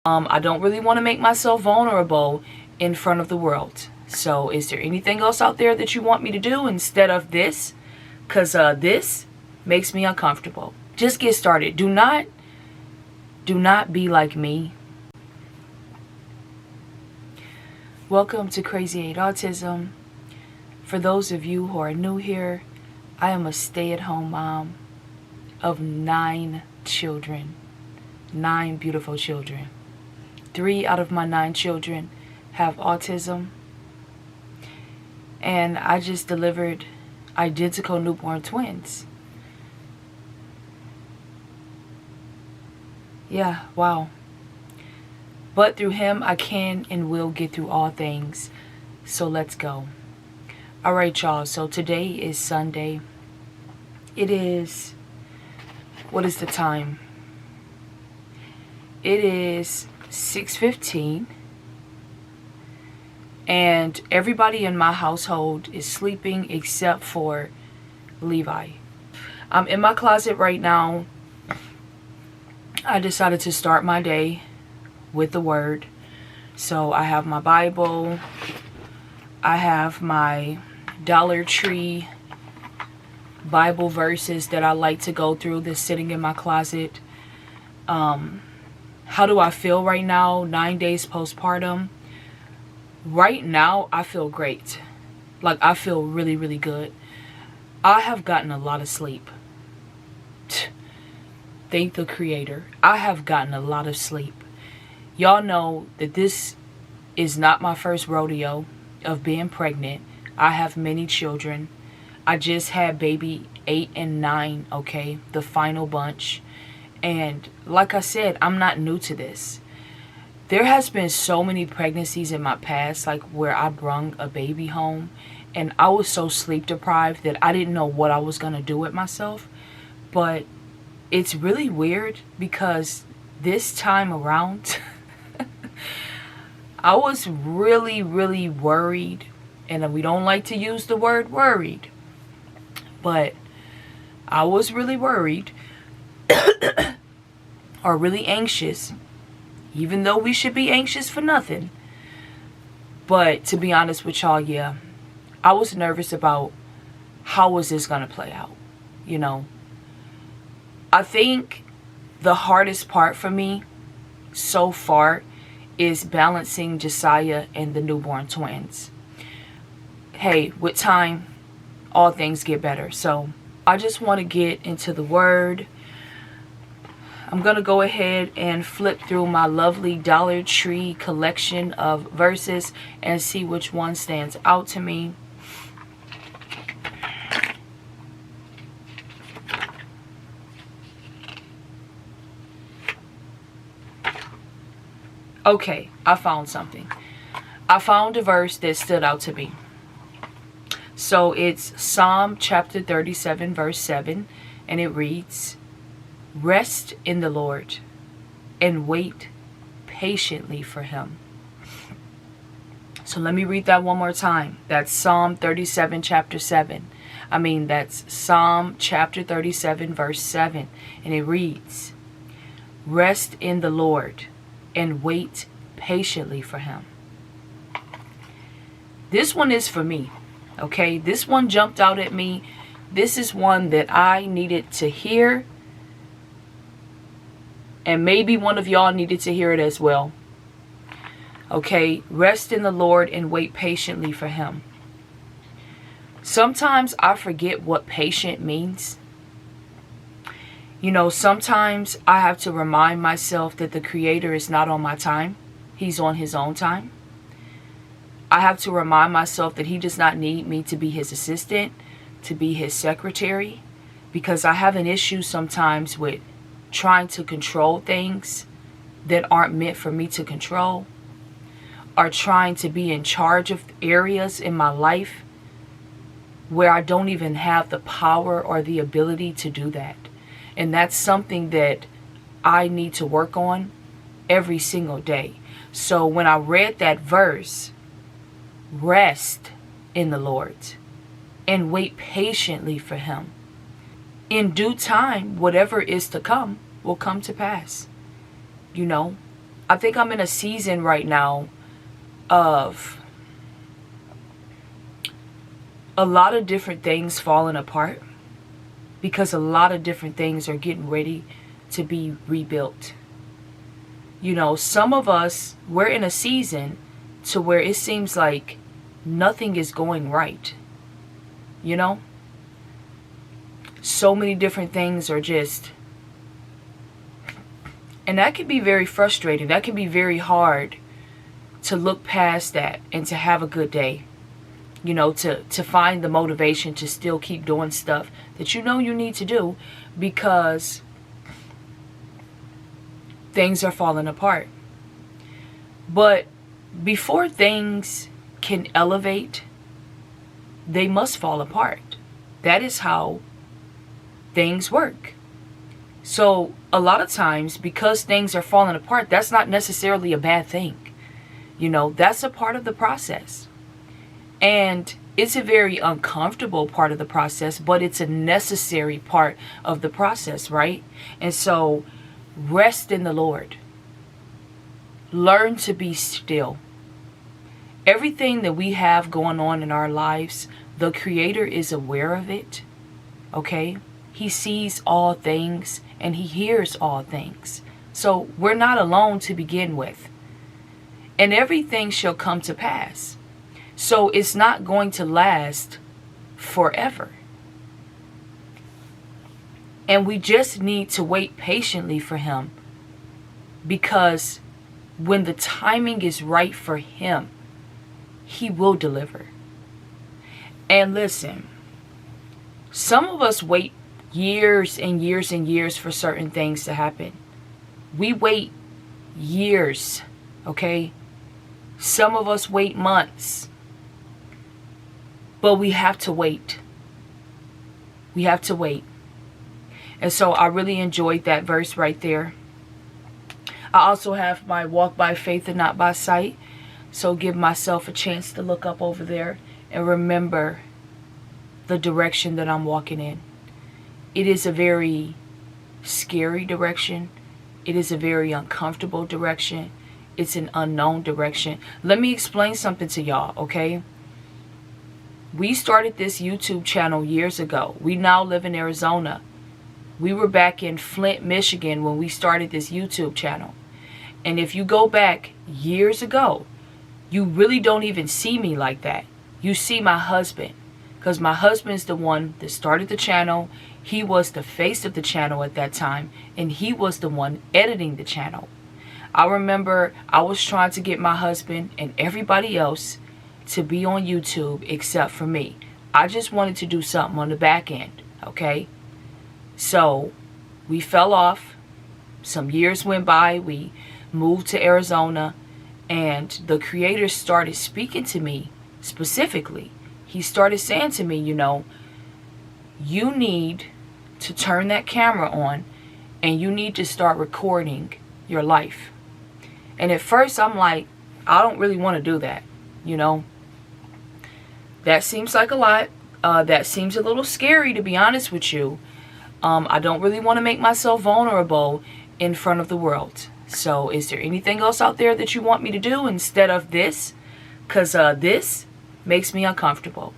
I don't really want to make myself vulnerable in front of the world. So is there anything else out there that you want me to do instead of this? Because this makes me uncomfortable. Just get started. Do not be like me. Welcome to Crazy 8 Autism. For those of you who are new here, I am a stay-at-home mom of 9 children. 9 beautiful children. 3 out of my 9 children have autism. And I just delivered identical newborn twins. Yeah, wow. But through him, I can and will get through all things. So let's go. Alright, y'all. So today is Sunday. It is... What is the time? It is 6:15. And everybody in my household is sleeping except for Levi. I'm in my closet right now. I decided to start my day with the word. So I have my Bible. I have my Dollar Tree Bible verses that I like to go through that's sitting in my closet. How do I feel right now? 9 days postpartum. Right now, I feel great. Like, I feel really, really good. I have gotten a lot of sleep. Thank the Creator. I have gotten a lot of sleep. Y'all know that this is not my first rodeo of being pregnant. I have many children. I just had baby 8 and 9, okay? The final bunch. And like I said, I'm not new to this. There has been so many pregnancies in my past, like where I brung a baby home and I was so sleep deprived that I didn't know what I was going to do with myself. But it's really weird because this time around, I was really, really worried. And we don't like to use the word worried. But I was really worried or really anxious. Even though we should be anxious for nothing. But to be honest with y'all, yeah, I was nervous about how was this going to play out, you know. I think the hardest part for me so far is balancing Josiah and the newborn twins. Hey, with time, all things get better. So I just want to get into the word. I'm going to go ahead and flip through my lovely Dollar Tree collection of verses and see which one stands out to me. Okay, I found something. I found a verse that stood out to me. So it's Psalm chapter 37 verse 7, and it reads, "Rest in the Lord and wait patiently for him." So let me read that one more time. That's Psalm 37 chapter 7. That's Psalm chapter 37 verse 7. And it reads, "Rest in the Lord and wait patiently for him." This one is for me. Okay, this one jumped out at me. This is one that I needed to hear. And maybe one of y'all needed to hear it as well. Okay, rest in the Lord and wait patiently for him. Sometimes I forget what patient means. You know, sometimes I have to remind myself that the Creator is not on my time. He's on his own time. I have to remind myself that he does not need me to be his assistant, to be his secretary, because I have an issue sometimes with trying to control things that aren't meant for me to control, or trying to be in charge of areas in my life where I don't even have the power or the ability to do that. And that's something that I need to work on every single day. So when I read that verse, rest in the Lord and wait patiently for him. In due time, whatever is to come will come to pass. You know, I think I'm in a season right now of a lot of different things falling apart, because a lot of different things are getting ready to be rebuilt. You know, some of us, we're in a season to where it seems like nothing is going right. You know? So many different things are just... And that can be very frustrating. That can be very hard to look past that and to have a good day. You know, to find the motivation to still keep doing stuff that you know you need to do, because things are falling apart. But before things can elevate, they must fall apart. That is how things work. So a lot of times, because things are falling apart, that's not necessarily a bad thing. You know, that's a part of the process. And it's a very uncomfortable part of the process, but it's a necessary part of the process, right? And so rest in the Lord. Learn to be still. Everything that we have going on in our lives, the Creator is aware of it. Okay? He sees all things and He hears all things. So we're not alone to begin with. And everything shall come to pass. So it's not going to last forever. And we just need to wait patiently for Him, because when the timing is right for Him, He will deliver. And listen, some of us wait years and years and years for certain things to happen. We wait years, okay? Some of us wait months. But we have to wait. We have to wait. And so I really enjoyed that verse right there. I also have my walk by faith and not by sight. So give myself a chance to look up over there and remember the direction that I'm walking in. It is a very scary direction. It is a very uncomfortable direction. It's an unknown direction. Let me explain something to y'all, okay? We started this YouTube channel years ago. We now live in Arizona. We were back in Flint, Michigan when we started this YouTube channel. And if you go back years ago, you really don't even see me like that. You see my husband. Because my husband's the one that started the channel. He was the face of the channel at that time. And he was the one editing the channel. I remember I was trying to get my husband and everybody else to be on YouTube except for me. I just wanted to do something on the back end, okay? So we fell off. Some years went by. We moved to Arizona, and the Creator started speaking to me specifically. He started saying to me, you know, you need to turn that camera on and you need to start recording your life. And at first I'm like, I don't really want to do that, you know. That seems like a lot. That seems a little scary, to be honest with you. I don't really want to make myself vulnerable in front of the world. So is there anything else out there that you want me to do instead of this? Because this makes me uncomfortable.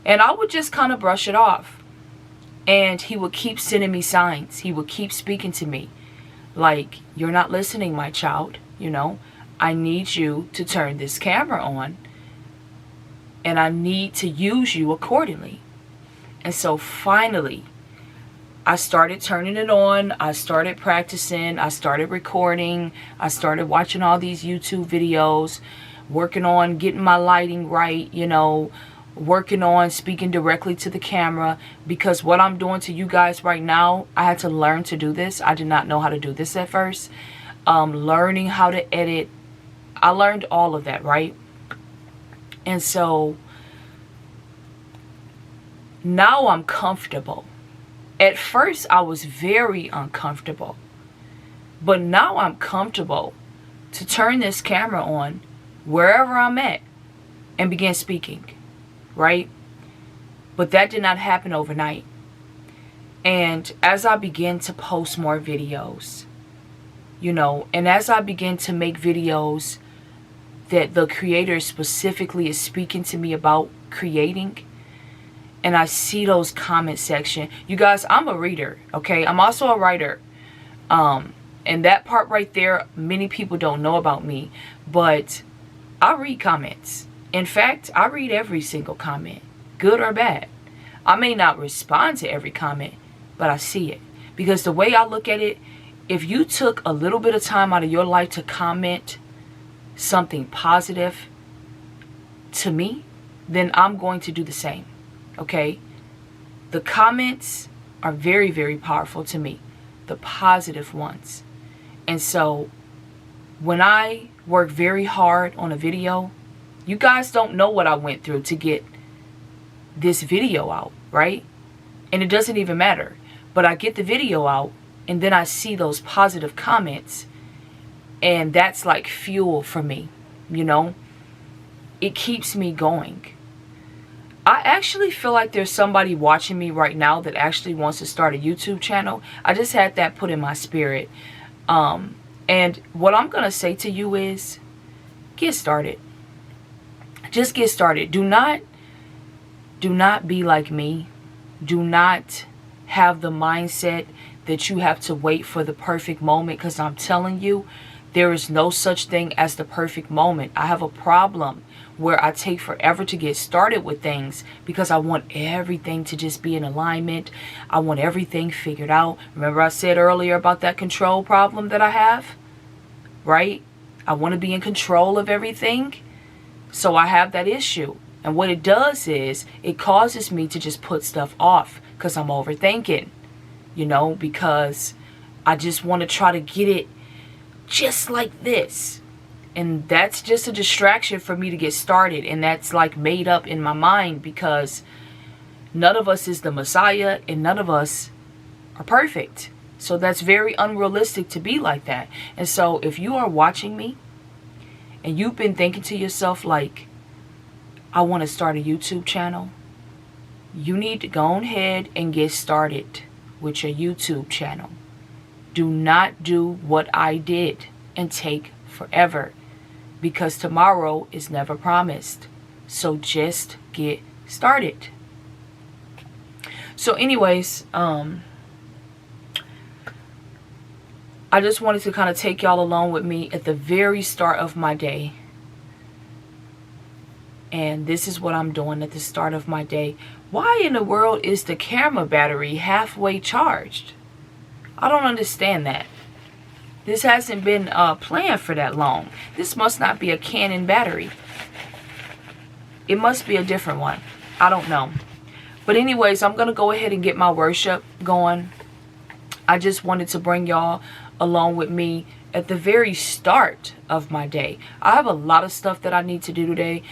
And I would just kind of brush it off. And He would keep sending me signs. He would keep speaking to me. Like, you're not listening, my child. You know, I need you to turn this camera on. And I need to use you accordingly. And so finally, I started turning it on. I started practicing. I started recording. I started watching all these YouTube videos. Working on getting my lighting right, you know. Working on speaking directly to the camera. Because what I'm doing to you guys right now, I had to learn to do this. I did not know how to do this at first. Learning how to edit. I learned all of that, right? And so now I'm comfortable. At first I was very uncomfortable. But now I'm comfortable to turn this camera on wherever I'm at and begin speaking, right? But that did not happen overnight. And as I began to post more videos, you know. And as I begin to make videos that the creator specifically is speaking to me about creating, and I see those comment section, you guys, I'm a reader, okay? I'm also a writer. And that part right there, many people don't know about me, but I read comments. In fact, I read every single comment, good or bad. I may not respond to every comment, but I see it. Because the way I look at it, if you took a little bit of time out of your life to comment something positive to me, then I'm going to do the same, okay? The comments are very, very powerful to me, the positive ones. And so when I work very hard on a video, you guys don't know what I went through to get this video out, right? And it doesn't even matter. But I get the video out, and then I see those positive comments, and that's like fuel for me, you know? It keeps me going. I actually feel like there's somebody watching me right now that actually wants to start a YouTube channel. I just had that put in my spirit. And what I'm going to say to you is, get started. Just get started. Do not be like me. Do not have the mindset that you have to wait for the perfect moment, because I'm telling you, there is no such thing as the perfect moment. I have a problem where I take forever to get started with things because I want everything to just be in alignment. I want everything figured out. Remember I said earlier about that control problem that I have, right? I want to be in control of everything. So I have that issue. And what it does is it causes me to just put stuff off because I'm overthinking, you know, because I just want to try to get it just like this. And that's just a distraction for me to get started. And that's like made up in my mind because none of us is the Messiah and none of us are perfect. So that's very unrealistic to be like that. And so if you are watching me and you've been thinking to yourself like, I want to start a YouTube channel, you need to go ahead and get started with your YouTube channel. Do not do what I did and take forever, because tomorrow is never promised. So just get started. So anyways, I just wanted to kind of take y'all along with me at the very start of my day. And this is what I'm doing at the start of my day. Why in the world is the camera battery halfway charged? I don't understand that. This hasn't been planned for that long. This must not be a Canon battery. It must be a different one. I don't know. But anyways, I'm going to go ahead and get my worship going. I just wanted to bring y'all along with me at the very start of my day. I have a lot of stuff that I need to do today.